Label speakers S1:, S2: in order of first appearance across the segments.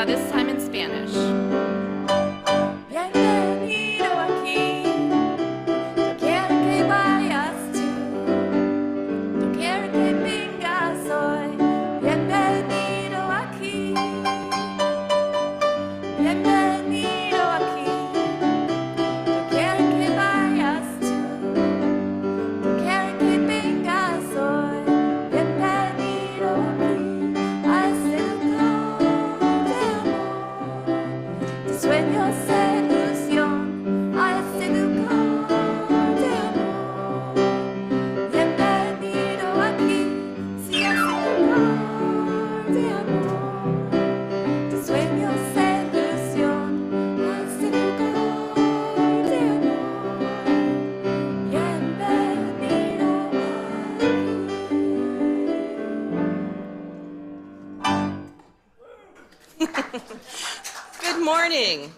S1: this time in Spanish.
S2: Bienvenido aquí. Yo quiero que vayas tú. Yo quiero que vengas hoy. Bienvenido aquí. Bienvenido aquí. Yo quiero que vayas tú. Yo quiero que vengas hoy. Bienvenido aquí. A ese lugar de amor. De sueños e ilusión. A ese lugar de amor. Bienvenido aquí. Sí, a ese lugar de amor. De sueños e ilusión. A ese lugar de amor. Bienvenido
S3: Good morning.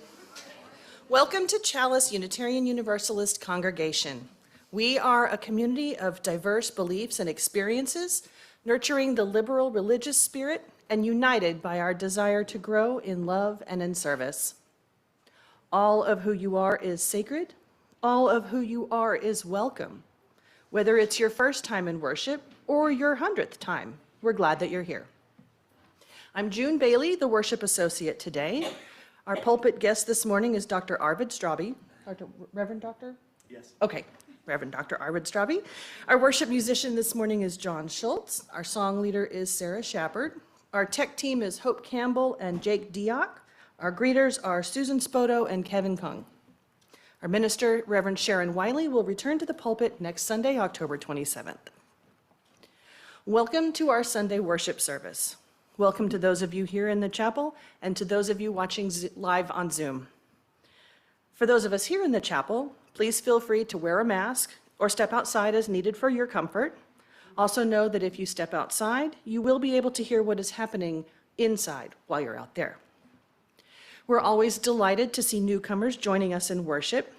S3: Welcome to Chalice Unitarian Universalist Congregation. We are a community of diverse beliefs and experiences, nurturing the liberal religious spirit and united by our desire to grow in love and in service. All of who you are is sacred. All of who you are is welcome. Whether it's your first time in worship or your 100th time, we're glad that you're here. I'm June Bailey, the worship associate today. Our pulpit guest this morning is Dr. Arvid Straube. Reverend Doctor?
S4: Yes.
S3: Okay, Reverend Dr. Arvid Straube. Our worship musician this morning is John Schultz. Our song leader is Sarah Shepard. Our tech team is Hope Campbell and Jake Diock. Our greeters are Susan Spoto and Kevin Kung. Our minister, Reverend Sharon Wiley, will return to the pulpit next Sunday, October 27th. Welcome to our Sunday worship service. Welcome to those of you here in the chapel and to those of you watching live on Zoom. For those of us here in the chapel, please feel free to wear a mask or step outside as needed for your comfort. Also know that if you step outside, you will be able to hear what is happening inside while you're out there. We're always delighted to see newcomers joining us in worship.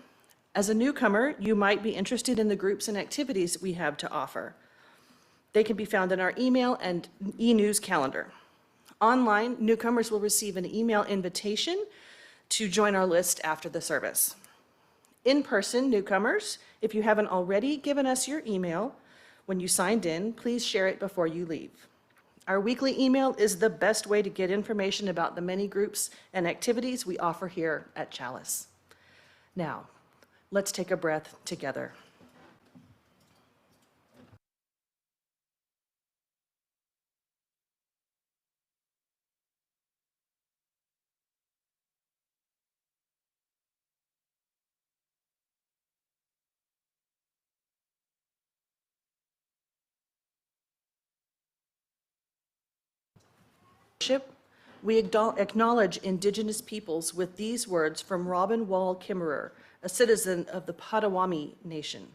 S3: As a newcomer, you might be interested in the groups and activities we have to offer. They can be found in our email and e-news calendar. Online, newcomers will receive an email invitation to join our list after the service. In person, newcomers, if you haven't already given us your email when you signed in, please share it before you leave. Our weekly email is the best way to get information about the many groups and activities we offer here at Chalice. Now, let's take a breath together. We acknowledge Indigenous peoples with these words from Robin Wall Kimmerer, a citizen of the Potawatomi Nation.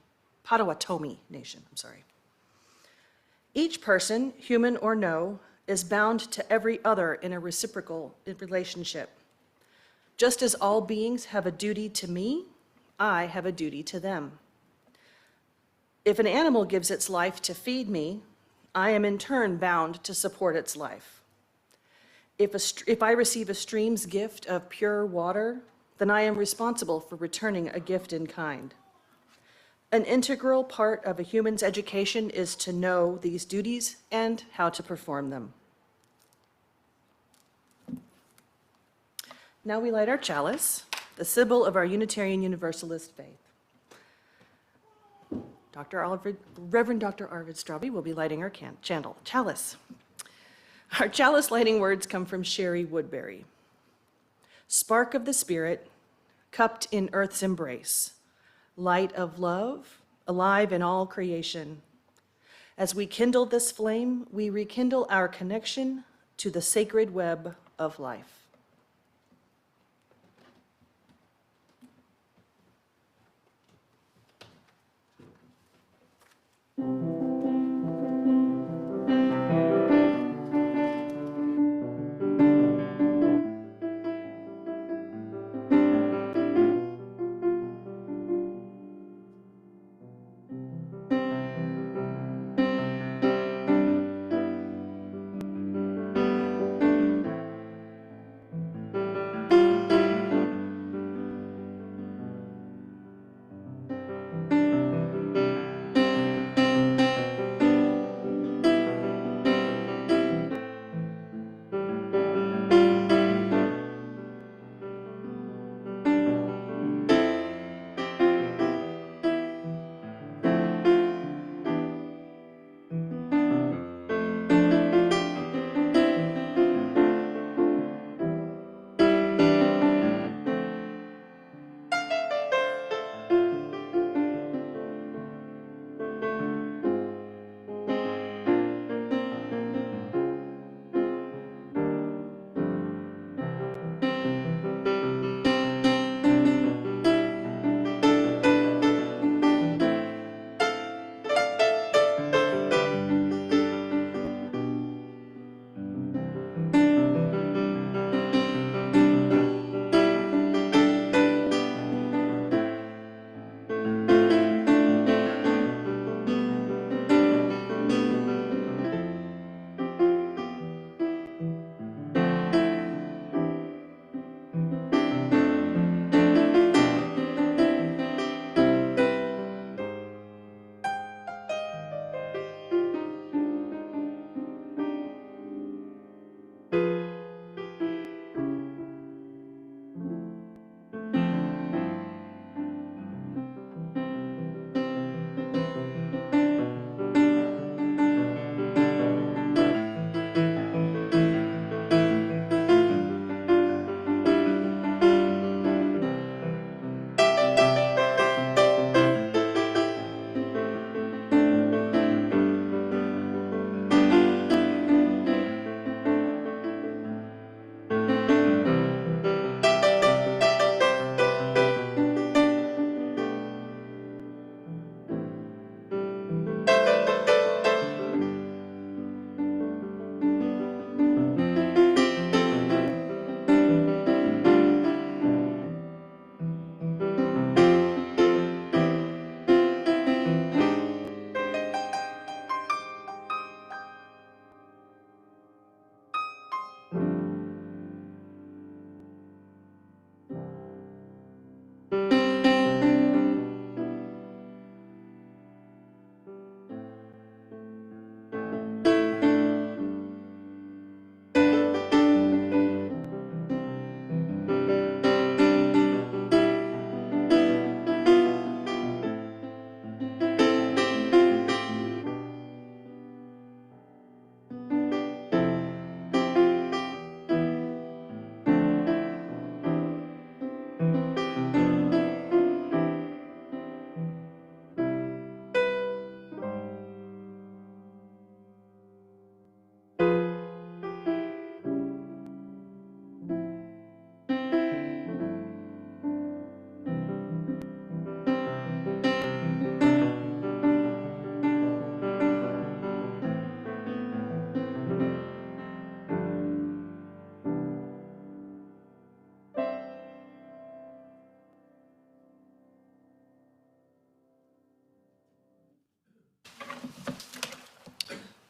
S3: Each person, human or no, is bound to every other in a reciprocal relationship. Just as all beings have a duty to me, I have a duty to them. If an animal gives its life to feed me, I am in turn bound to support its life. If I receive a stream's gift of pure water, then I am responsible for returning a gift in kind. An integral part of a human's education is to know these duties and how to perform them. Now we light our chalice, the symbol of our Unitarian Universalist faith. Reverend Dr. Arvid Straube will be lighting our chalice. Our chalice lighting words come from Sherry Woodbury. Spark of the Spirit, cupped in earth's embrace, light of love, alive in all creation. As we kindle this flame, we rekindle our connection to the sacred web of life.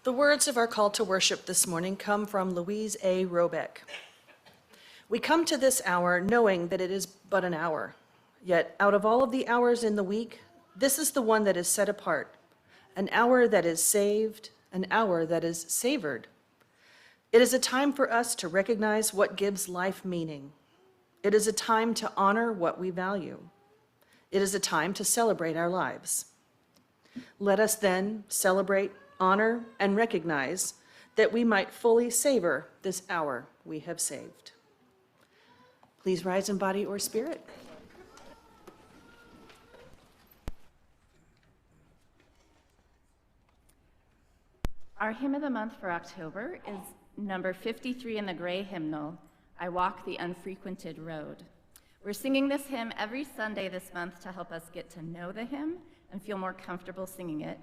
S3: The words of our call to worship this morning come from Louise A. Robeck. We come to this hour knowing that it is but an hour. Yet out of all of the hours in the week, this is the one that is set apart, an hour that is saved, an hour that is savored. It is a time for us to recognize what gives life meaning. It is a time to honor what we value. It is a time to celebrate our lives. Let us then celebrate, honor, and recognize that we might fully savor this hour we have saved. Please rise in body or spirit.
S1: Our hymn of the month for October is number 53 in the gray hymnal, I Walk the Unfrequented Road. We're singing this hymn every Sunday this month to help us get to know the hymn and feel more comfortable singing it.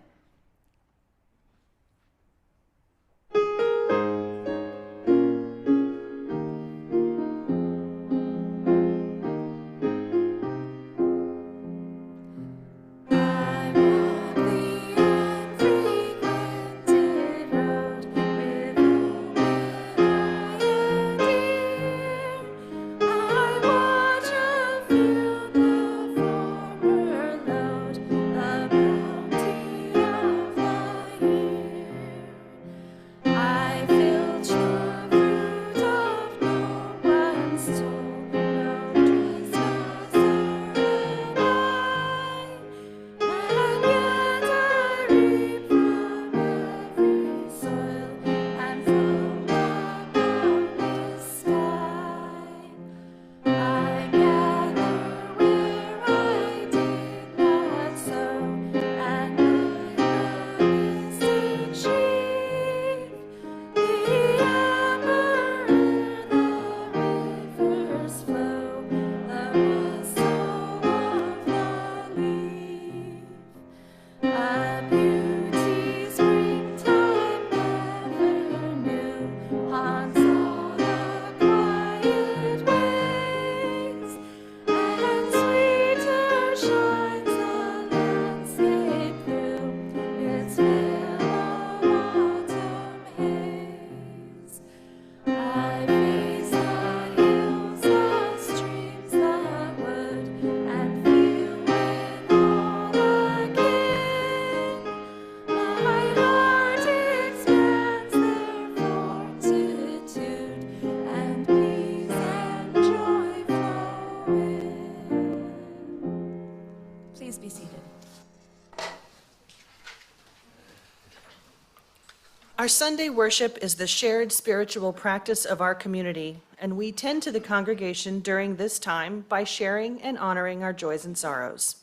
S3: Our Sunday worship is the shared spiritual practice of our community, and we tend to the congregation during this time by sharing and honoring our joys and sorrows.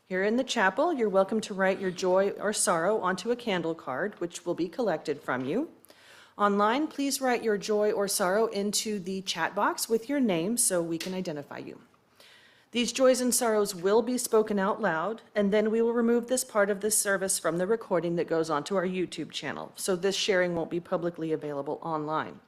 S3: Here in the chapel, you're welcome to write your joy or sorrow onto a candle card, which will be collected from you. Online, please write your joy or sorrow into the chat box with your name so we can identify you. These joys and sorrows will be spoken out loud, and then we will remove this part of this service from the recording that goes onto our YouTube channel, so this sharing won't be publicly available online.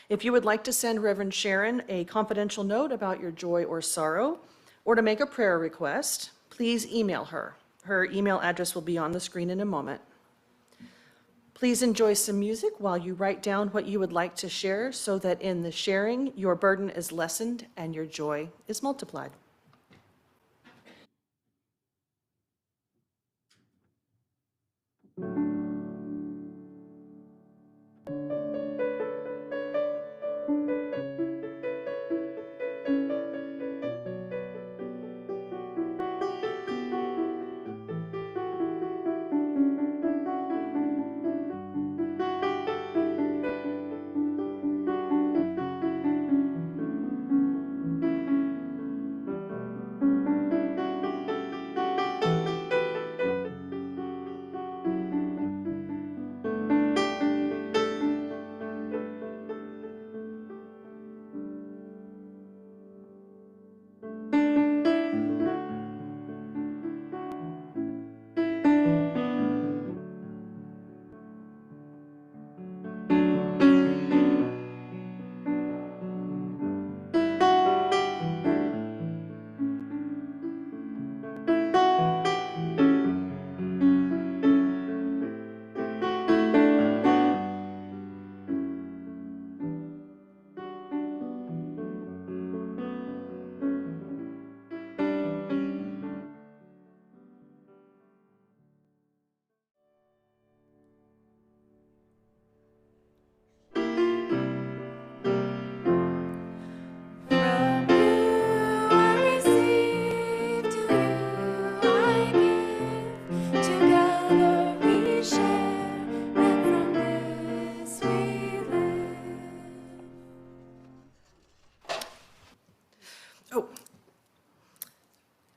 S3: If you would like to send Reverend Sharon a confidential note about your joy or sorrow, or to make a prayer request, please email her. Her email address will be on the screen in a moment. Please enjoy some music while you write down what you would like to share so that in the sharing, your burden is lessened and your joy is multiplied.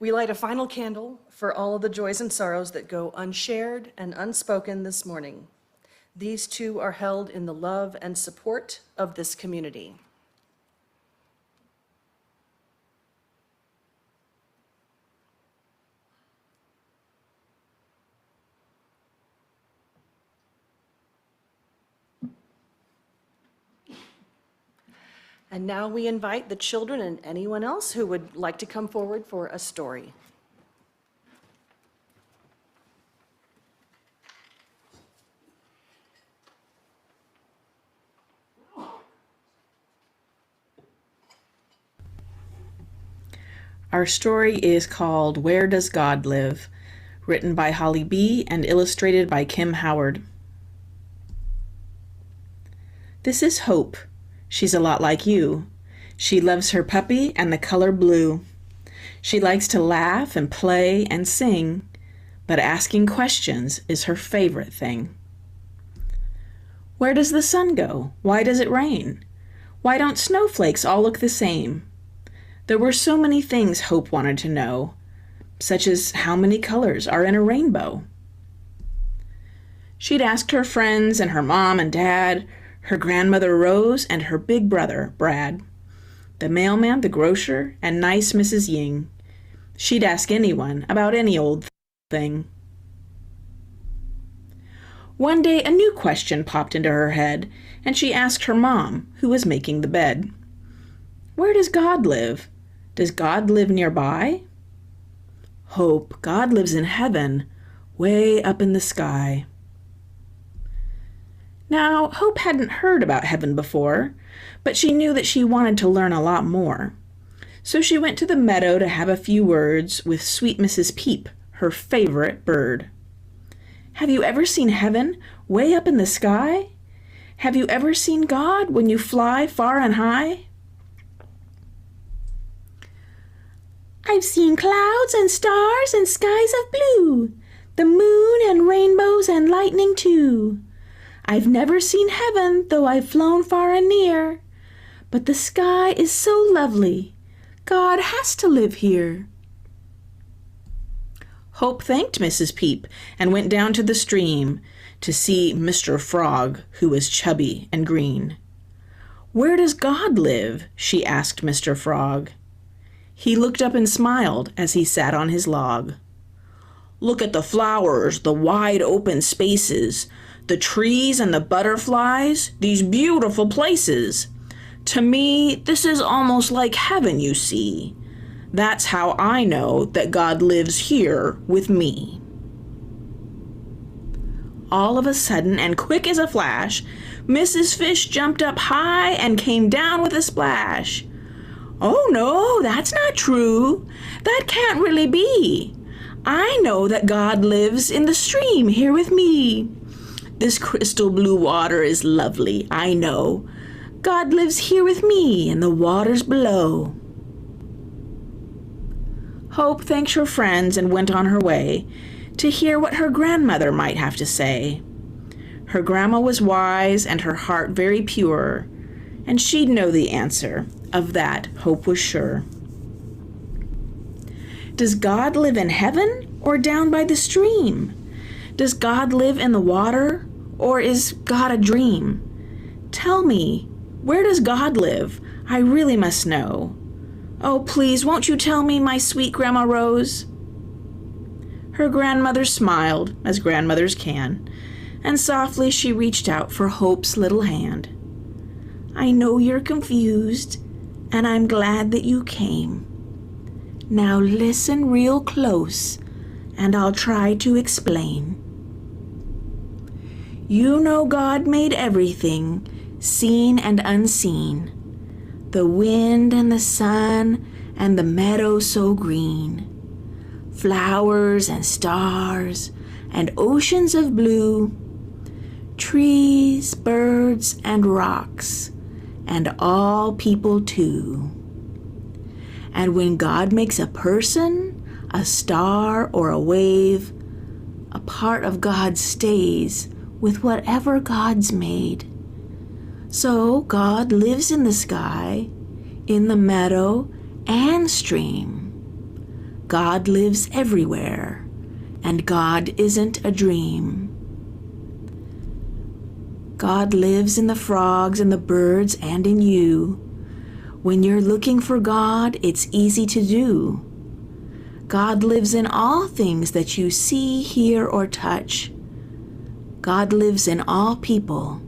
S3: We light a final candle for all of the joys and sorrows that go unshared and unspoken this morning. These two are held in the love and support of this community. And now we invite the children and anyone else who would like to come forward for a story.
S4: Our story is called Where Does God Live?, written by Holly B. and illustrated by Kim Howard. This is Hope. She's a lot like you. She loves her puppy and the color blue. She likes to laugh and play and sing, but asking questions is her favorite thing. Where does the sun go? Why does it rain? Why don't snowflakes all look the same? There were so many things Hope wanted to know, such as how many colors are in a rainbow. She'd asked her friends and her mom and dad, her grandmother Rose and her big brother Brad, the mailman, the grocer, and nice Mrs. Ying. She'd ask anyone about any old thing. One day a new question popped into her head, and she asked her mom, who was making the bed. Where does God live? Does God live nearby? Hope, God lives in heaven, way up in the sky. Now, Hope hadn't heard about heaven before, but she knew that she wanted to learn a lot more. So she went to the meadow to have a few words with sweet Mrs. Peep, her favorite bird. Have you ever seen heaven way up in the sky? Have you ever seen God when you fly far and high? I've seen clouds and stars and skies of blue, the moon and rainbows and lightning too. I've never seen heaven, though I've flown far and near, but the sky is so lovely, God has to live here. Hope thanked Mrs. Peep and went down to the stream to see Mr. Frog, who was chubby and green. Where does God live? She asked Mr. Frog. He looked up and smiled as he sat on his log. Look at the flowers, the wide open spaces, the trees and the butterflies, these beautiful places. To me, this is almost like heaven, you see. That's how I know that God lives here with me. All of a sudden, and quick as a flash, Mrs. Fish jumped up high and came down with a splash. Oh no, that's not true. That can't really be. I know that God lives in the stream here with me. This crystal blue water is lovely, I know. God lives here with me in the waters below. Hope thanked her friends and went on her way to hear what her grandmother might have to say. Her grandma was wise and her heart very pure, and she'd know the answer. Of that, Hope was sure. Does God live in heaven or down by the stream? Does God live in the water or is God a dream? Tell me, where does God live? I really must know. Oh, please, won't you tell me, my sweet Grandma Rose? Her grandmother smiled, as grandmothers can, and softly she reached out for Hope's little hand. I know you're confused, and I'm glad that you came. Now listen real close, and I'll try to explain. You know God made everything, seen and unseen, the wind and the sun and the meadow so green, flowers and stars and oceans of blue, trees, birds, and rocks, and all people too. And when God makes a person, a star, or a wave, a part of God stays with whatever God's made. So God lives in the sky, in the meadow and stream. God lives everywhere, and God isn't a dream. God lives in the frogs and the birds and in you. When you're looking for God, it's easy to do. God lives in all things that you see, hear, or touch. God lives in all people.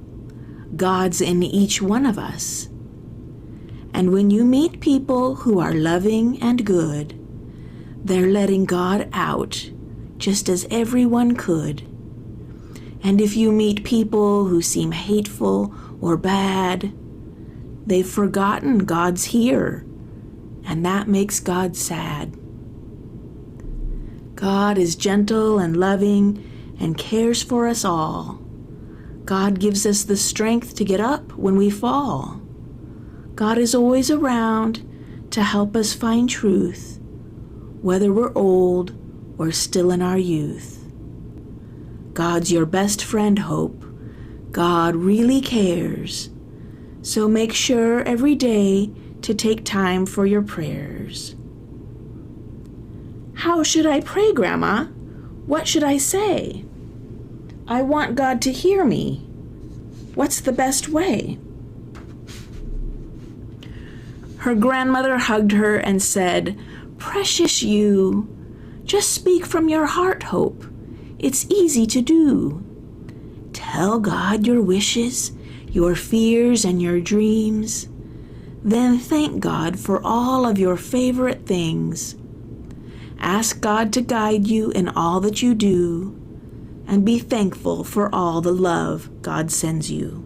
S4: God's in each one of us. And when you meet people who are loving and good, they're letting God out, just as everyone could. And if you meet people who seem hateful or bad, they've forgotten God's here, and that makes God sad. God is gentle and loving and cares for us all. God gives us the strength to get up when we fall. God is always around to help us find truth, whether we're old or still in our youth. God's your best friend, Hope. God really cares. So make sure every day to take time for your prayers. How should I pray, Grandma? What should I say? I want God to hear me. What's the best way? Her grandmother hugged her and said, "Precious you, just speak from your heart, Hope. It's easy to do. Tell God your wishes, your fears, and your dreams. Then thank God for all of your favorite things. Ask God to guide you in all that you do, and be thankful for all the love God sends you."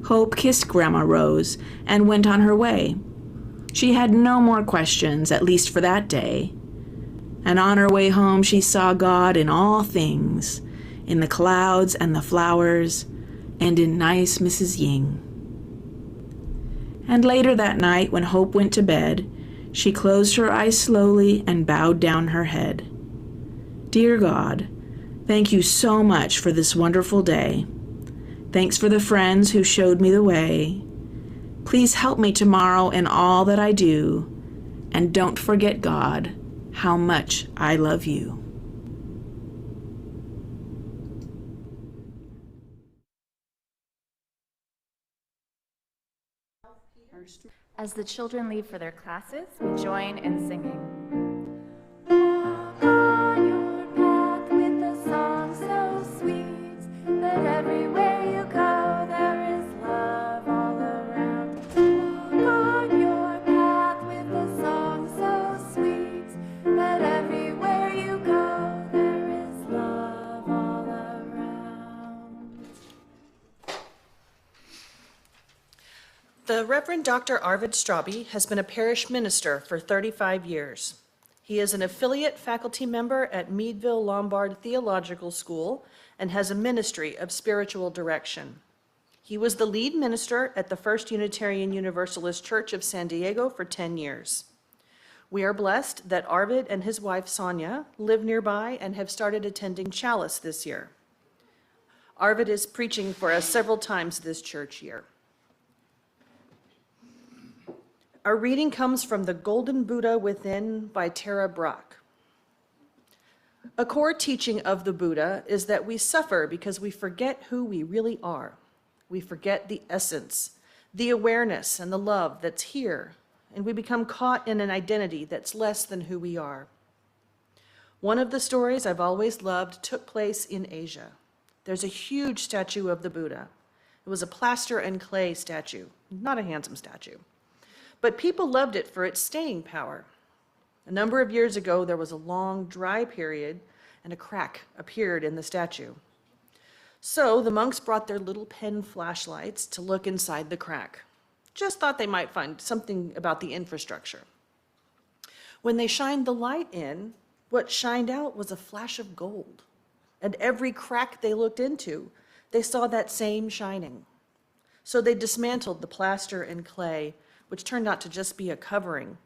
S4: Hope kissed Grandma Rose and went on her way. She had no more questions, at least for that day. And on her way home, she saw God in all things, in the clouds and the flowers, and in nice Mrs. Ying. And later that night, when Hope went to bed, she closed her eyes slowly and bowed down her head. Dear God, thank you so much for this wonderful day. Thanks for the friends who showed me the way. Please help me tomorrow in all that I do, and don't forget, God, how much I love you.
S1: As the children leave for their classes, we join in singing.
S2: Walk on your path with a song so sweet that everywhere you go there is love all around. Walk on your path with a song so sweet that everywhere you go there is love all around.
S3: The Reverend Dr. Arvid Straube has been a parish minister for 35 years. He is an affiliate faculty member at Meadville Lombard Theological School and has a ministry of spiritual direction. He was the lead minister at the First Unitarian Universalist Church of San Diego for 10 years. We are blessed that Arvid and his wife Sonia live nearby and have started attending Chalice this year. Arvid is preaching for us several times this church year. Our reading comes from The Golden Buddha Within by Tara Brach. A core teaching of the Buddha is that we suffer because we forget who we really are. We forget the essence, the awareness, and the love that's here, and we become caught in an identity that's less than who we are. One of the stories I've always loved took place in Asia. There's a huge statue of the Buddha. It was a plaster and clay statue, not a handsome statue. But people loved it for its staying power. A number of years ago, there was a long, dry period, and a crack appeared in the statue. So the monks brought their little pen flashlights to look inside the crack. Just thought they might find something about the infrastructure. When they shined the light in, what shined out was a flash of gold. And every crack they looked into, they saw that same shining. So they dismantled the plaster and clay, which turned out to just be a covering,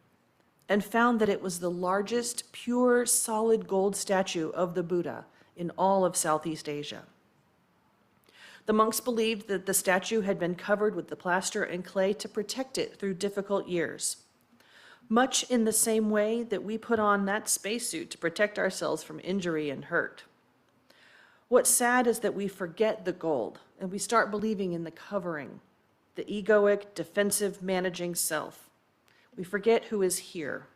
S3: and found that it was the largest pure solid gold statue of the Buddha in all of Southeast Asia. The monks believed that the statue had been covered with the plaster and clay to protect it through difficult years. much in the same way that we put on that spacesuit to protect ourselves from injury and hurt. What's sad is that we forget the gold and we start believing in the covering, the egoic, defensive, managing self. We forget who is here.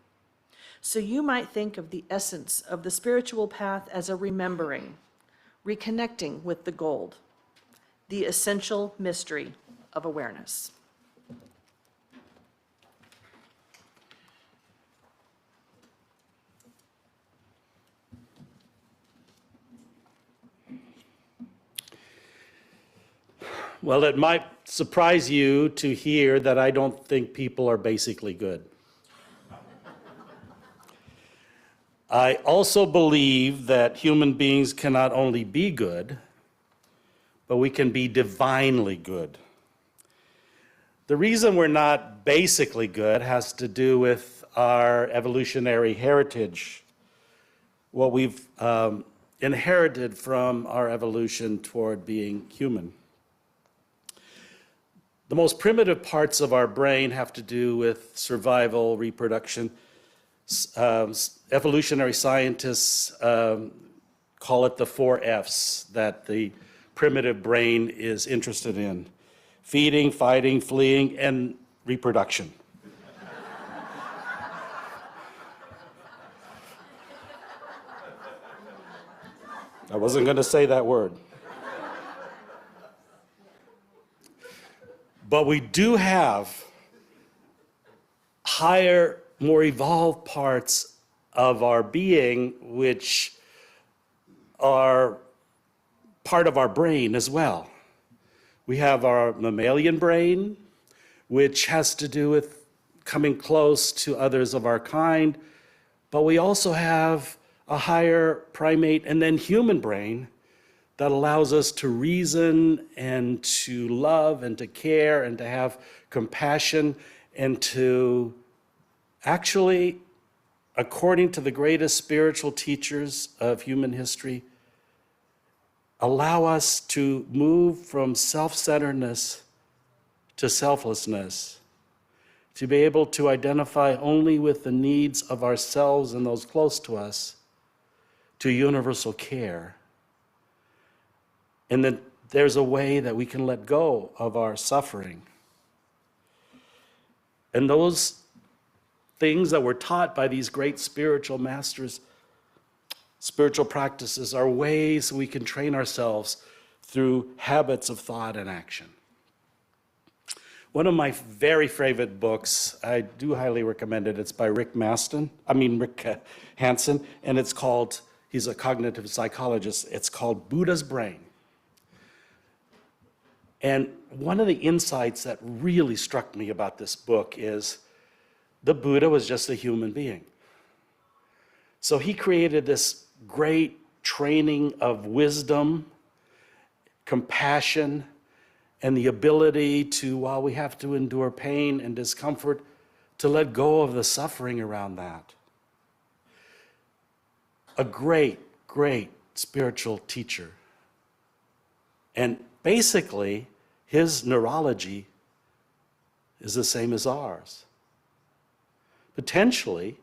S3: So you might think of the essence of the spiritual path as a remembering, reconnecting with the gold, the essential mystery of awareness.
S5: Well, it might surprise you to hear that I don't think people are basically good. I also believe that human beings can not only be good, but we can be divinely good. The reason we're not basically good has to do with our evolutionary heritage, what we've inherited from our evolution toward being human. The most primitive parts of our brain have to do with survival, reproduction. Evolutionary scientists call it the 4 F's that the primitive brain is interested in: feeding, fighting, fleeing, and reproduction. I wasn't going to say that word. But we do have higher, more evolved parts of our being which are part of our brain as well. We have our mammalian brain, which has to do with coming close to others of our kind, but we also have a higher primate and then human brain that allows us to reason and to love and to care and to have compassion and to actually, according to the greatest spiritual teachers of human history, allow us to move from self-centeredness to selflessness, to be able to identify only with the needs of ourselves and those close to us, to universal care. And then there's a way that we can let go of our suffering. And those things that were taught by these great spiritual masters, spiritual practices, are ways we can train ourselves through habits of thought and action. One of my very favorite books, I do highly recommend it. It's by Rick Hansen, and it's called, he's a cognitive psychologist, it's called Buddha's Brain. And one of the insights that really struck me about this book is the Buddha was just a human being. So he created this great training of wisdom, compassion, and the ability to, while we have to endure pain and discomfort, to let go of the suffering around that. A great, great spiritual teacher. And basically, his neurology is the same as ours. Potentially,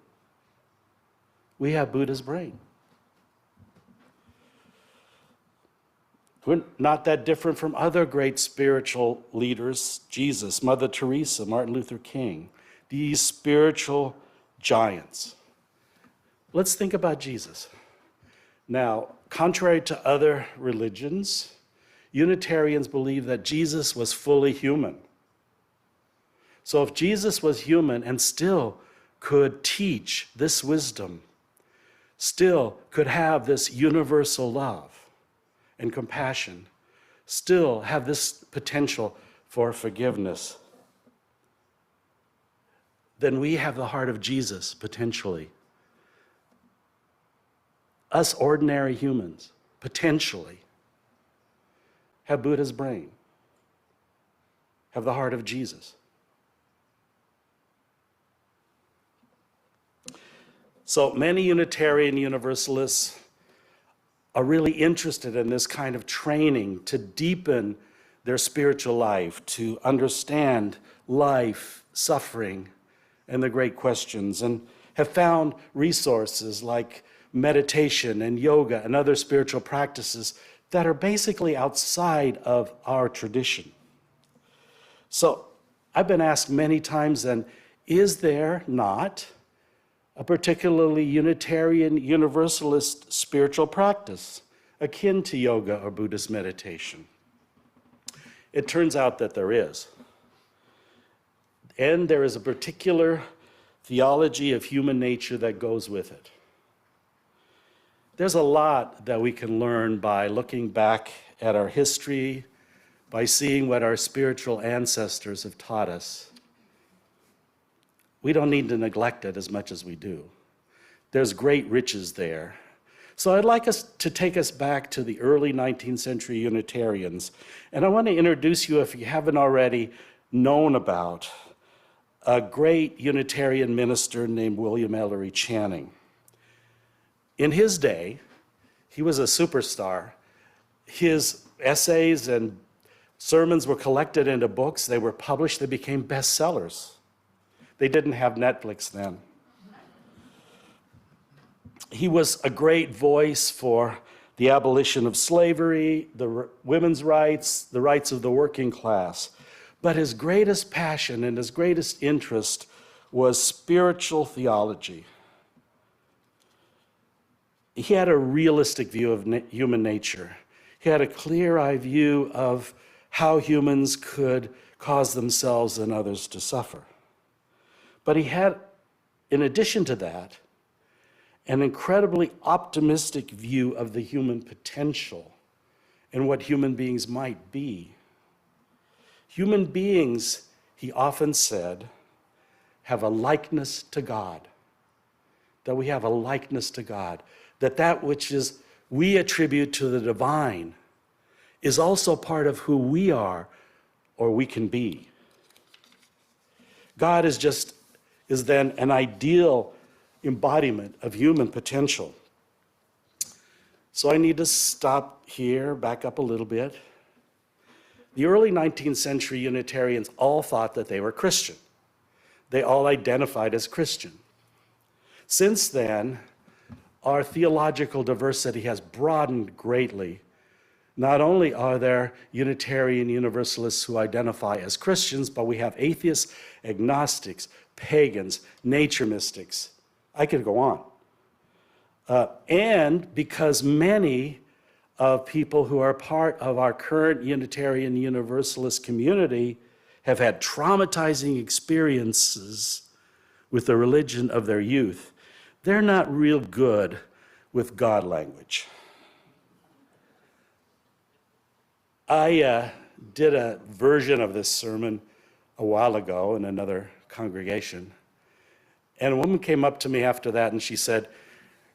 S5: we have Buddha's brain. We're not that different from other great spiritual leaders: Jesus, Mother Teresa, Martin Luther King, these spiritual giants. Let's think about Jesus. Now, contrary to other religions, Unitarians believe that Jesus was fully human. So if Jesus was human and still could teach this wisdom, still could have this universal love and compassion, still have this potential for forgiveness, then we have the heart of Jesus, potentially. Us ordinary humans, potentially, have Buddha's brain, have the heart of Jesus. So many Unitarian Universalists are really interested in this kind of training to deepen their spiritual life, to understand life, suffering, and the great questions, and have found resources like meditation and yoga and other spiritual practices that are basically outside of our tradition. So I've been asked many times then, is there not a particularly Unitarian Universalist spiritual practice akin to yoga or Buddhist meditation? It turns out that there is. And there is a particular theology of human nature that goes with it. There's a lot that we can learn by looking back at our history, by seeing what our spiritual ancestors have taught us. We don't need to neglect it as much as we do. There's great riches there. So I'd like us to take us back to the early 19th century Unitarians. And I want to introduce you, if you haven't already known about, a great Unitarian minister named William Ellery Channing. In his day, he was a superstar. His essays and sermons were collected into books. They were published. They became bestsellers. They didn't have Netflix then. He was a great voice for the abolition of slavery, the women's rights, the rights of the working class. But his greatest passion and his greatest interest was spiritual theology. He had a realistic view of human nature. He had a clear-eyed view of how humans could cause themselves and others to suffer. But he had, in addition to that, an incredibly optimistic view of the human potential and what human beings might be. Human beings, he often said, have a likeness to God. That we have a likeness to God. That which is we attribute to the divine is also part of who we are or we can be. God is then an ideal embodiment of human potential. So I need to stop here, back up a little bit. The early 19th century Unitarians all thought that they were Christian. They all identified as Christian. Since then, our theological diversity has broadened greatly. Not only are there Unitarian Universalists who identify as Christians, but we have atheists, agnostics, pagans, nature mystics. I could go on. And because many of people who are part of our current Unitarian Universalist community have had traumatizing experiences with the religion of their youth, they're not real good with God language. I did a version of this sermon a while ago in another congregation, and a woman came up to me after that and she said,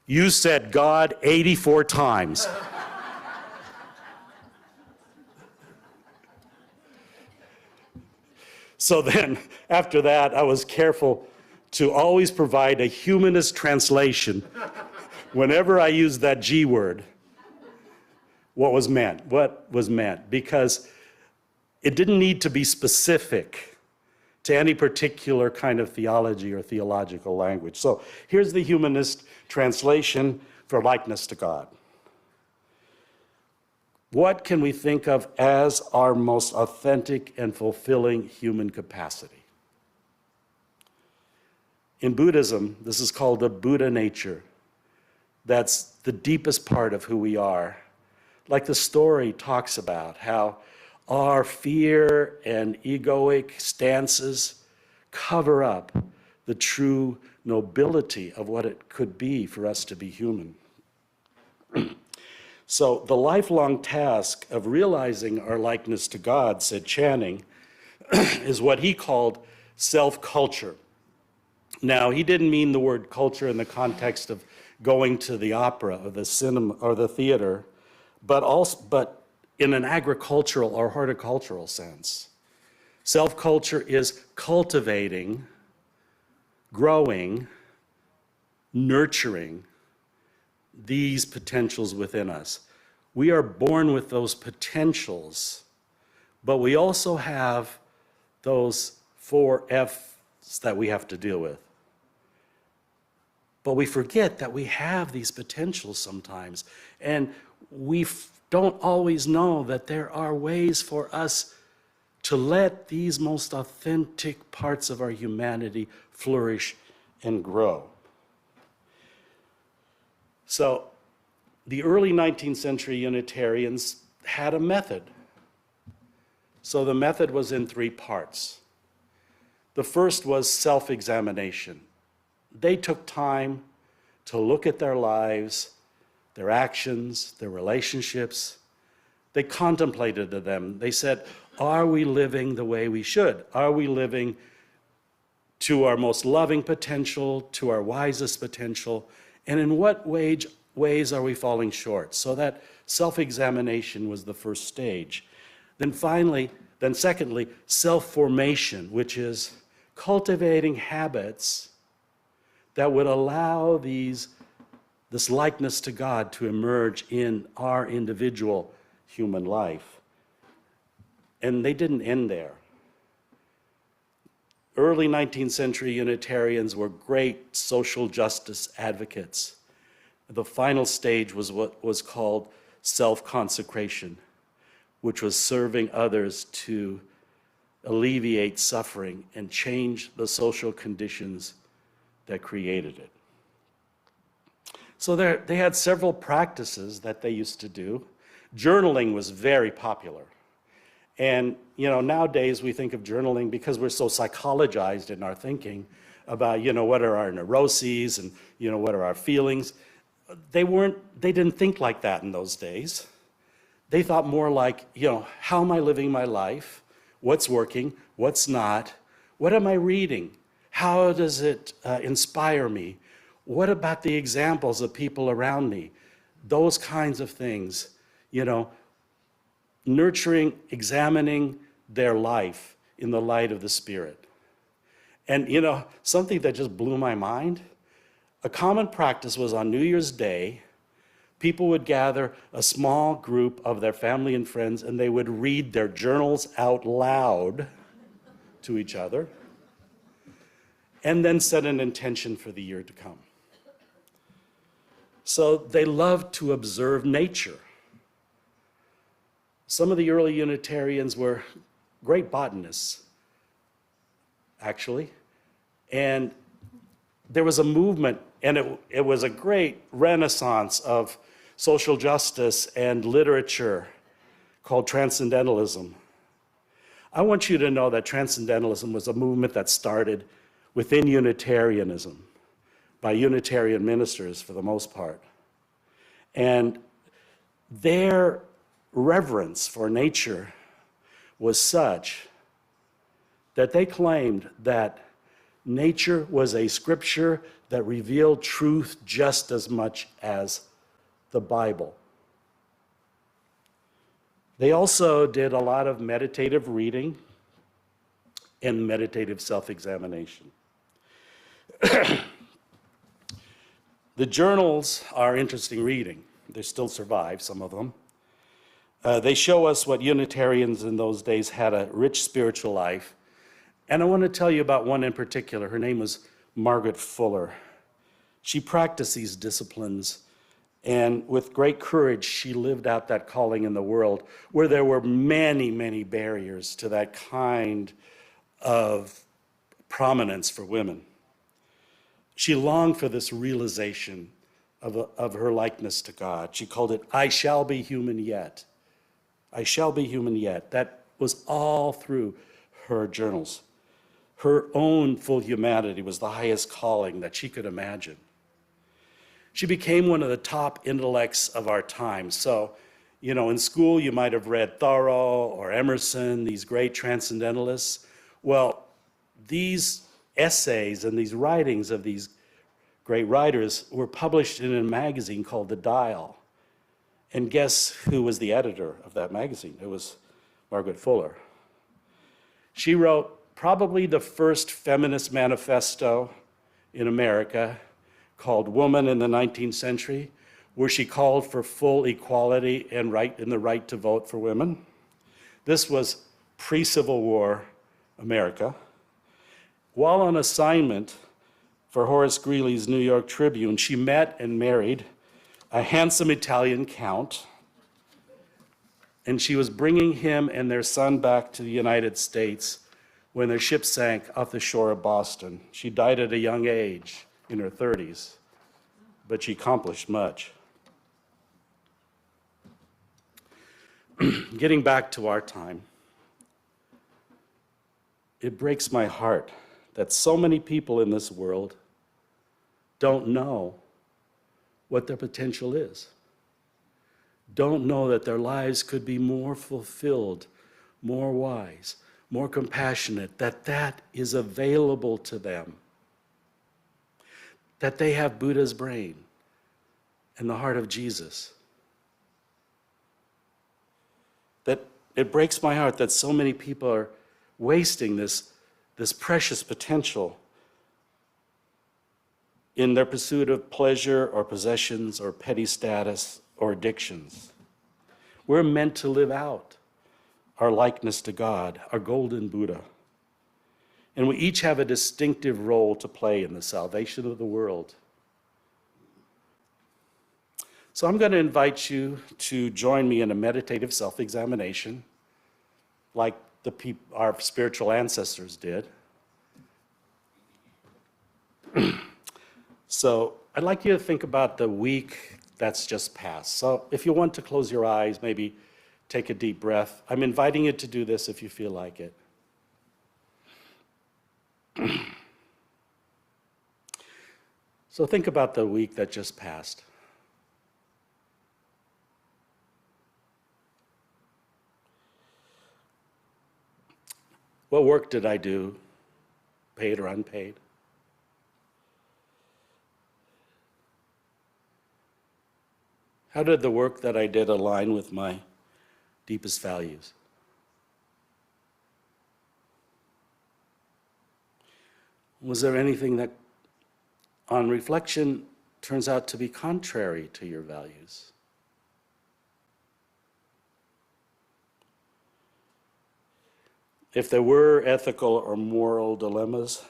S5: "You said God 84 times." So then, after that, I was careful to always provide a humanist translation whenever I used that G word, what was meant, because it didn't need to be specific to any particular kind of theology or theological language. So here's the humanist translation for likeness to God. What can we think of as our most authentic and fulfilling human capacity? In Buddhism, this is called the Buddha nature. That's the deepest part of who we are. Like the story talks about how our fear and egoic stances cover up the true nobility of what it could be for us to be human. So the lifelong task of realizing our likeness to God, said Channing, is what he called self-culture. Now, he didn't mean the word culture in the context of going to the opera or the cinema or the theater, but in an agricultural or horticultural sense. Self-culture is cultivating, growing, nurturing these potentials within us. We are born with those potentials, but we also have those 4 F that we have to deal with. But we forget that we have these potentials sometimes, and we don't always know that there are ways for us to let these most authentic parts of our humanity flourish and grow. So, the early 19th century Unitarians had a method. So the method was in 3 parts. The first was self-examination. They took time to look at their lives, their actions, their relationships. They contemplated them. They said, are we living the way we should? Are we living to our most loving potential, to our wisest potential? And in what ways are we falling short? So that self-examination was the first stage. Then secondly, self-formation, which is cultivating habits that would allow this likeness to God to emerge in our individual human life. And they didn't end there. Early 19th century Unitarians were great social justice advocates. The final stage was what was called self-consecration, which was serving others to alleviate suffering and change the social conditions that created it. So they had several practices that they used to do. Journaling was very popular. And nowadays we think of journaling because we're so psychologized in our thinking about, what are our neuroses and, what are our feelings. They didn't think like that in those days. They thought more like, how am I living my life? What's working? What's not? What am I reading? How does it inspire me? What about the examples of people around me? Those kinds of things, nurturing, examining their life in the light of the Spirit. And, something that just blew my mind, a common practice was on New Year's Day, people would gather a small group of their family and friends, and they would read their journals out loud to each other, and then set an intention for the year to come. So they loved to observe nature. Some of the early Unitarians were great botanists, actually, and there was a movement, and it was a great renaissance of social justice and literature called Transcendentalism. I want you to know that Transcendentalism was a movement that started within Unitarianism by Unitarian ministers for the most part. And their reverence for nature was such that they claimed that nature was a scripture that revealed truth just as much as the Bible. They also did a lot of meditative reading and meditative self-examination. The journals are interesting reading. They still survive, some of them. They show us what Unitarians in those days had a rich spiritual life. And I want to tell you about one in particular. Her name was Margaret Fuller. She practiced these disciplines, and with great courage, she lived out that calling in the world where there were many, many barriers to that kind of prominence for women. She longed for this realization of her likeness to God. She called it, I shall be human yet. I shall be human yet. That was all through her journals. Her own full humanity was the highest calling that she could imagine. She became one of the top intellects of our time. So, in school you might have read Thoreau or Emerson, these great transcendentalists. Well, these essays and these writings of these great writers were published in a magazine called The Dial. And guess who was the editor of that magazine? It was Margaret Fuller. She wrote probably the first feminist manifesto in America called Woman in the 19th Century, where she called for full equality and the right to vote for women. This was pre-Civil War America. While on assignment for Horace Greeley's New York Tribune, she met and married a handsome Italian count, and she was bringing him and their son back to the United States when their ship sank off the shore of Boston. She died at a young age, in her 30s, but she accomplished much. Getting back to our time, it breaks my heart that so many people in this world don't know what their potential is, don't know that their lives could be more fulfilled, more wise, more compassionate, that is available to them, that they have Buddha's brain and the heart of Jesus. That it breaks my heart that so many people are wasting this precious potential in their pursuit of pleasure or possessions or petty status or addictions. We're meant to live out our likeness to God, our golden Buddha. And we each have a distinctive role to play in the salvation of the world. So I'm going to invite you to join me in a meditative self-examination, like our spiritual ancestors did. So I'd like you to think about the week that's just passed. So if you want to close your eyes, maybe take a deep breath. I'm inviting you to do this if you feel like it. So think about the week that just passed. What work did I do, paid or unpaid? How did the work that I did align with my deepest values? Was there anything that, on reflection, turns out to be contrary to your values? If there were ethical or moral dilemmas,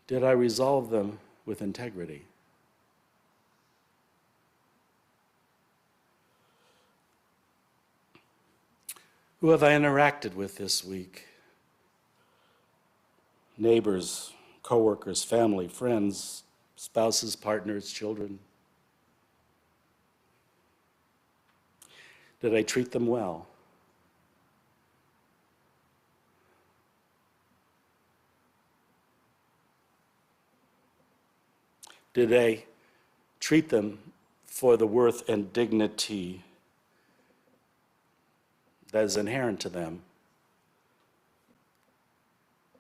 S5: did I resolve them with integrity? Who have I interacted with this week? Neighbors, coworkers, family, friends, spouses, partners, children. Did I treat them well? Did I treat them for the worth and dignity that is inherent to them?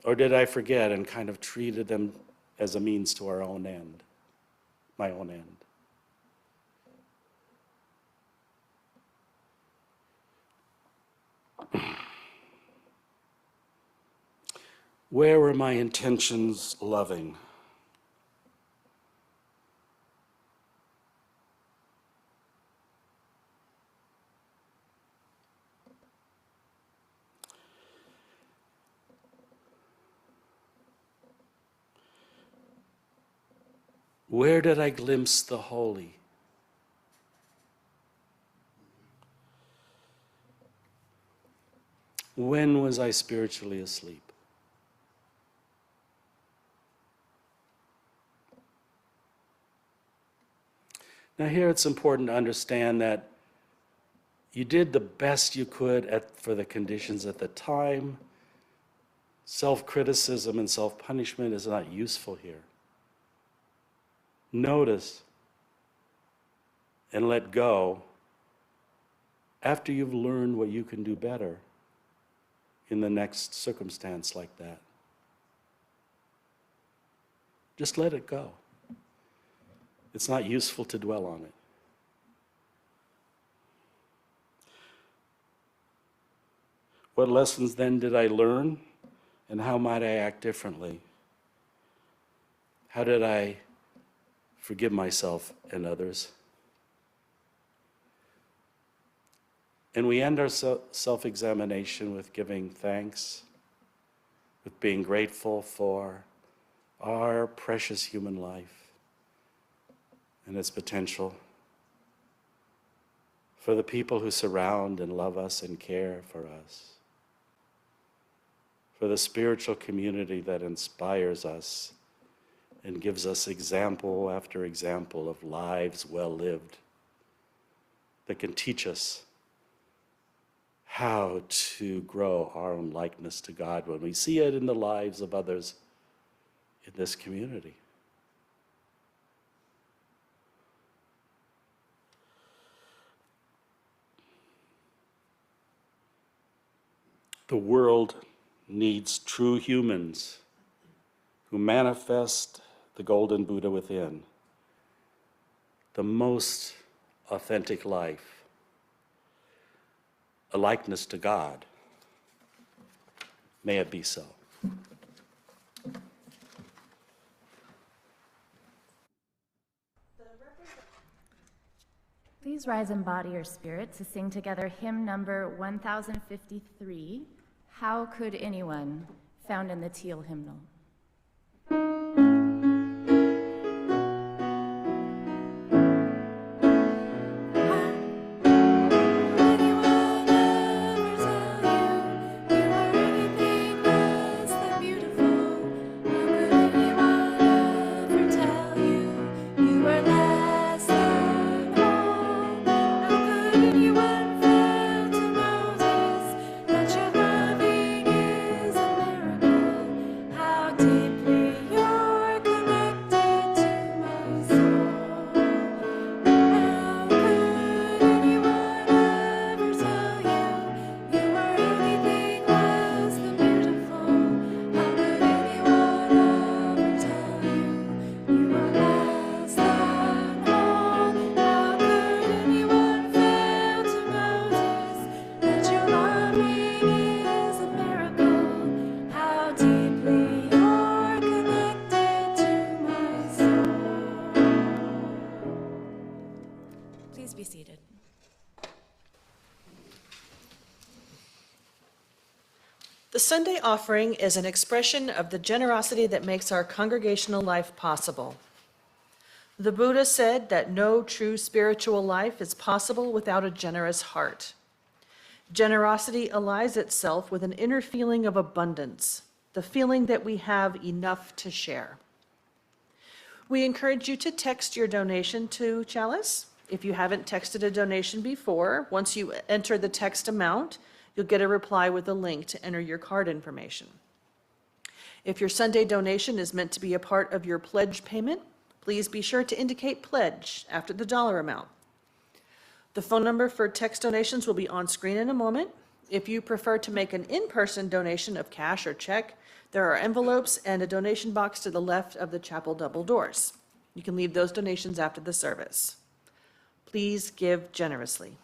S5: Or did I forget and kind of treated them as a means to our own end, my own end? Where were my intentions loving? Where did I glimpse the holy? When was I spiritually asleep? Now here it's important to understand that you did the best you could for the conditions at the time. Self-criticism and self-punishment is not useful here. Notice and let go after you've learned what you can do better in the next circumstance like that. Just let it go. It's not useful to dwell on it. What lessons then did I learn, and how might I act differently? How did I forgive myself and others? And we end our self-examination with giving thanks with being grateful for our precious human life and its potential, for the people who surround and love us and care for us, for the spiritual community that inspires us and gives us example after example of lives well lived that can teach us how to grow our own likeness to God when we see it in the lives of others in this community. The world needs true humans who manifest the golden Buddha within, the most authentic life, a likeness to God. May it be so.
S1: Please rise in body or spirit to sing together hymn number 1053, How Could Anyone, found in the Teal hymnal. Please be seated.
S3: The Sunday offering is an expression of the generosity that makes our congregational life possible. The Buddha said that no true spiritual life is possible without a generous heart. Generosity allies itself with an inner feeling of abundance, the feeling that we have enough to share. We encourage you to text your donation to Chalice. If you haven't texted a donation before, once you enter the text amount, you'll get a reply with a link to enter your card information. If your Sunday donation is meant to be a part of your pledge payment, please be sure to indicate pledge after the dollar amount. The phone number for text donations will be on screen in a moment. If you prefer to make an in-person donation of cash or check, there are envelopes and a donation box to the left of the chapel double doors. You can leave those donations after the service. Please give generously.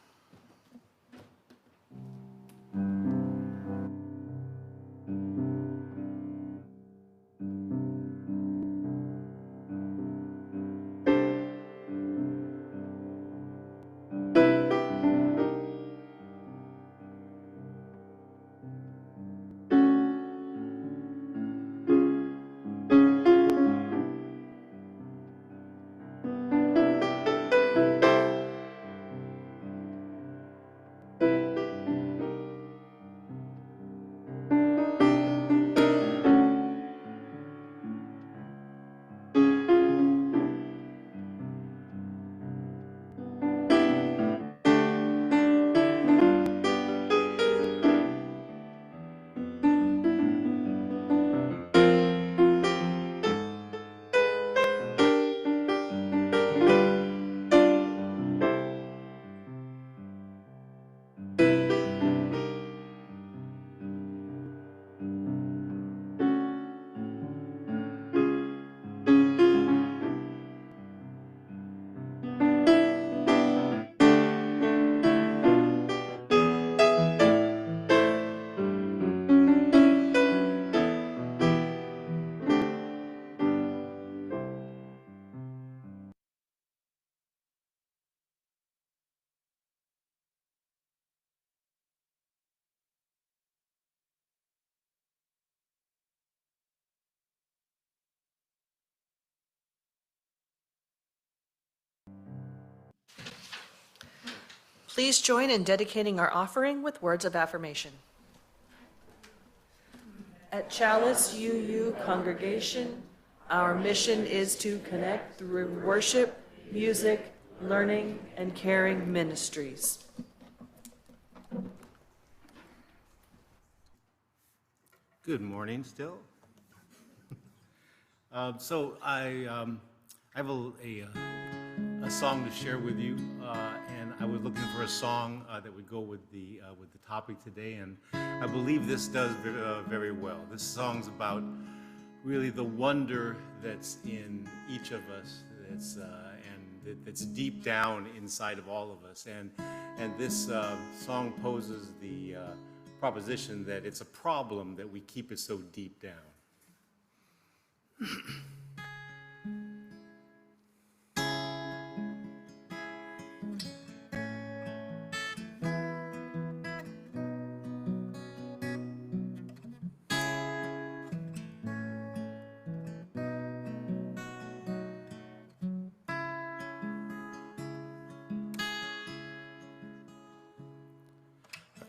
S3: Please join in dedicating our offering with words of affirmation. At Chalice UU congregation, our mission is to connect through worship, music, learning, and caring ministries.
S6: Good morning still. I have a song to share with you, and I was looking for a song that would go with the topic today, and I believe this does very well. This song's about really the wonder that's in each of us, that's deep down inside of all of us, and this song poses the proposition that it's a problem that we keep it so deep down.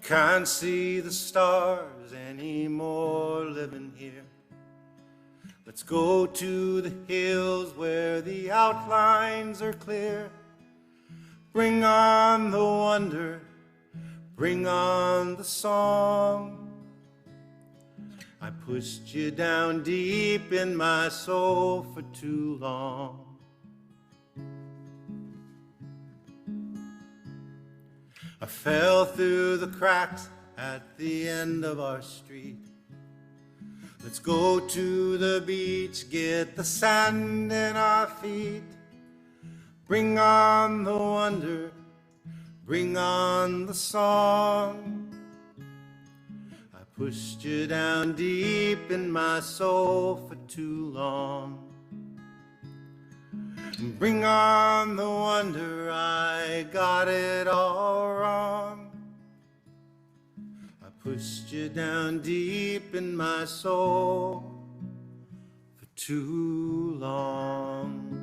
S6: Can't see the stars anymore living here. Let's go to the hills where the outlines are clear. Bring on the wonder, bring on the song. I pushed you down deep in my soul for too long. I fell through the cracks at the end of our street. Let's go to the beach, get the sand in our feet. Bring on the wonder, bring on the song. I pushed you down deep in my soul for too long. Bring on the wonder, I got it all wrong. I pushed you down deep in my soul for too long.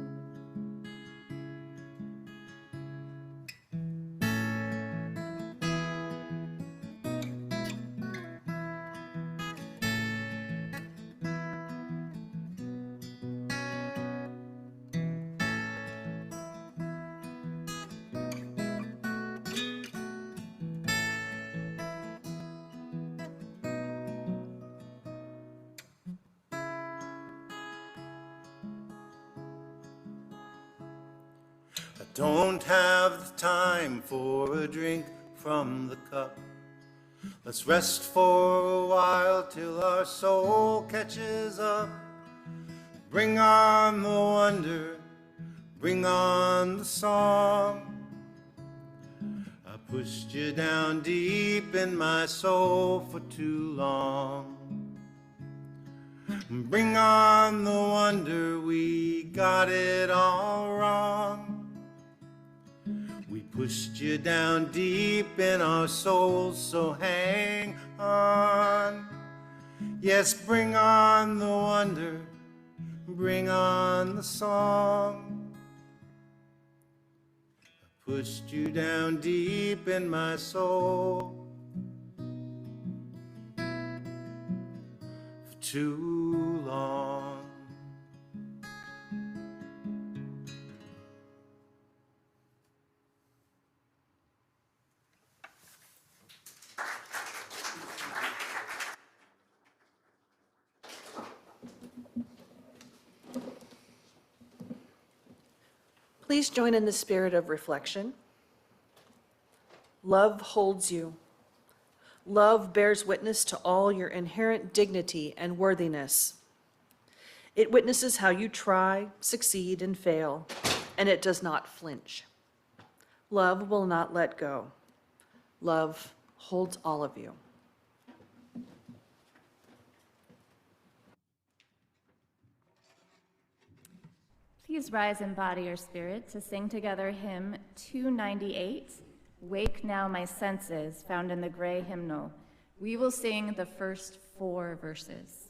S6: I don't have the time for a drink from the cup. Let's rest for a while till our soul catches up. Bring on the wonder, bring on the song. I pushed you down deep in my soul for too long. Bring on the wonder, we got it all wrong. We pushed you down deep in our souls, so hang on. Yes, bring on the wonder, bring on the song. I pushed you down deep in my soul for too long.
S3: Please join in the spirit of reflection. Love holds you. Love bears witness to all your inherent dignity and worthiness. It witnesses how you try, succeed, and fail, and it does not flinch. Love will not let go. Love holds all of you.
S1: Please rise in body or spirit to sing together hymn 298, Wake Now My Senses, found in the gray hymnal. We will sing the first 4 verses.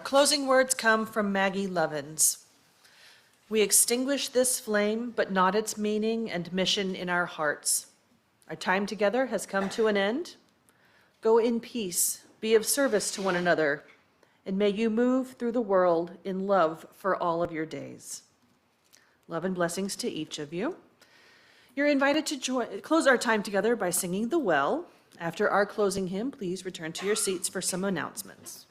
S3: closing words come from Maggie Lovins. We extinguish this flame, but not its meaning and mission in our hearts. Our time together has come to an end. Go in peace, be of service to one another, and may you move through the world in love for all of your days. Love and blessings to each of you. You're invited to close our time together by singing The Well. After our closing hymn, please return to your seats for some announcements.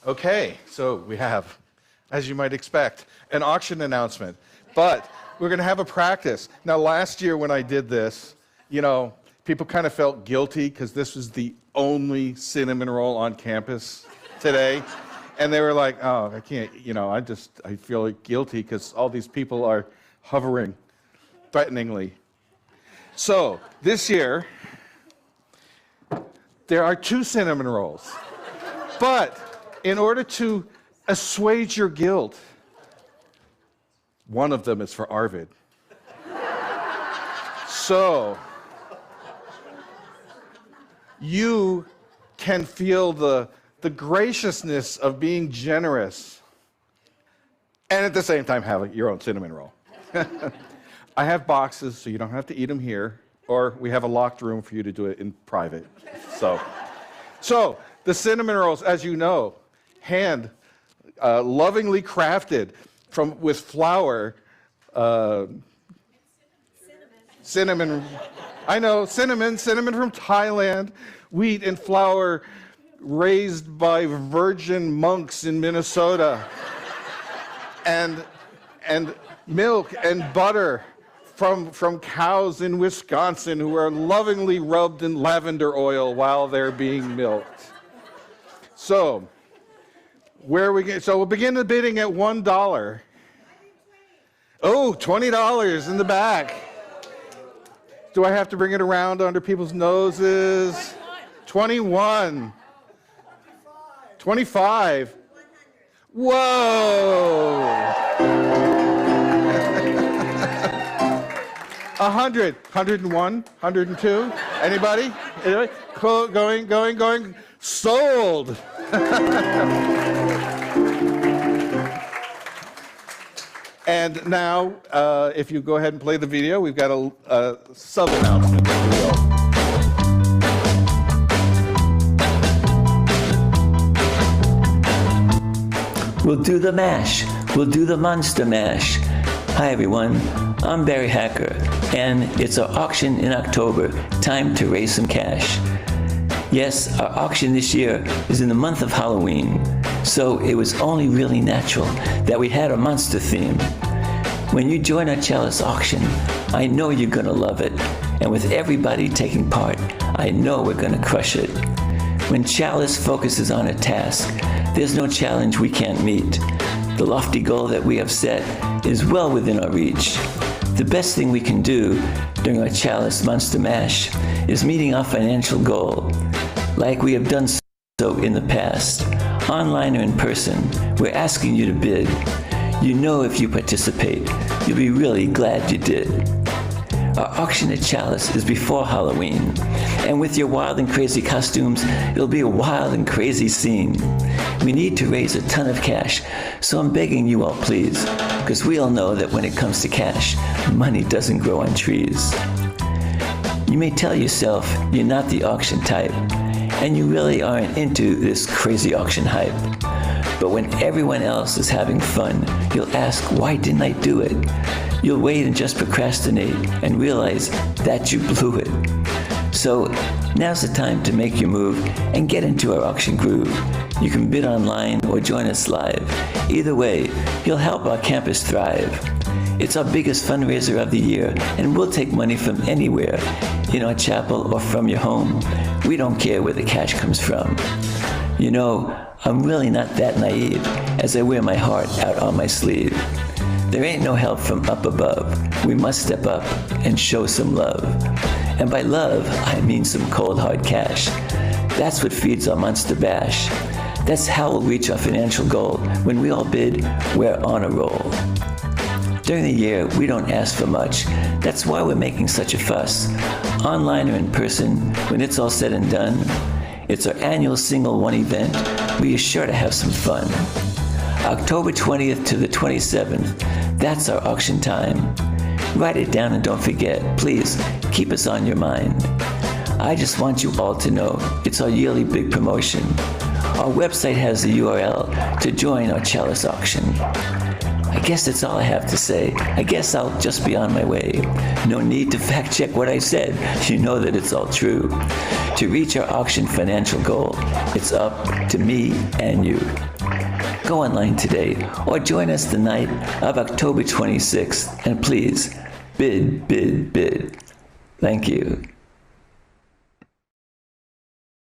S7: Okay, so we have, as you might expect, an auction announcement. But we're going to have a practice. Now, last year when I did this, you know, people kind of felt guilty because this was the only cinnamon roll on campus today. And they were like, oh, I can't, you know, I feel guilty because all these people are hovering threateningly. So this year, there are 2 cinnamon rolls. But in order to assuage your guilt, one of them is for Arvid. So you can feel the graciousness of being generous and at the same time have your own cinnamon roll. I have boxes so you don't have to eat them here, or we have a locked room for you to do it in private. So the cinnamon rolls, as you know, lovingly crafted with flour, cinnamon. I know, cinnamon from Thailand, wheat and flour raised by virgin monks in Minnesota, and milk and butter from cows in Wisconsin who are lovingly rubbed in lavender oil while they're being milked. So, we'll begin the bidding at $1. Oh, $20 in the back. Do I have to bring it around under people's noses? 21. 25. Whoa. 100. 101. 102. Anybody? Going. Sold. And now, if you go ahead and play the video, we've got a sub-announcement, if you will.
S8: We'll do the mash. We'll do the monster mash. Hi everyone, I'm Barry Hacker, and it's our auction in October. Time to raise some cash. Yes, our auction this year is in the month of Halloween, so it was only really natural that we had a monster theme. When you join our Chalice auction, I know you're gonna love it, and with everybody taking part, I know we're gonna crush it. When Chalice focuses on a task, there's no challenge we can't meet. The lofty goal that we have set is well within our reach. The best thing we can do during our Chalice Monster Mash is meeting our financial goal. Like we have done so in the past, online or in person, we're asking you to bid. You know if you participate, you'll be really glad you did. Our auction at Chalice is before Halloween, and with your wild and crazy costumes, it'll be a wild and crazy scene. We need to raise a ton of cash, so I'm begging you all please, because we all know that when it comes to cash, money doesn't grow on trees. You may tell yourself you're not the auction type, and you really aren't into this crazy auction hype. But when everyone else is having fun, you'll ask, why didn't I do it? You'll wait and just procrastinate and realize that you blew it. So now's the time to make your move and get into our auction groove. You can bid online or join us live. Either way, you'll help our campus thrive. It's our biggest fundraiser of the year, and we'll take money from anywhere, in our chapel or from your home. We don't care where the cash comes from. You know, I'm really not that naive, as I wear my heart out on my sleeve. There ain't no help from up above. We must step up and show some love. And by love, I mean some cold hard cash. That's what feeds our Monster Bash. That's how we'll reach our financial goal. When we all bid, we're on a roll. During the year, we don't ask for much. That's why we're making such a fuss. Online or in person, when it's all said and done, it's our annual Single One event. We are sure to have some fun. October 20th to the 27th, that's our auction time. Write it down and don't forget. Please, keep us on your mind. I just want you all to know it's our yearly big promotion. Our website has the URL to join our Chalice auction. I guess that's all I have to say. I guess I'll just be on my way. No need to fact check what I said. You know that it's all true. To reach our auction financial goal, it's up to me and you. Go online today or join us the night of October 26th, and please, bid, bid, bid. Thank you.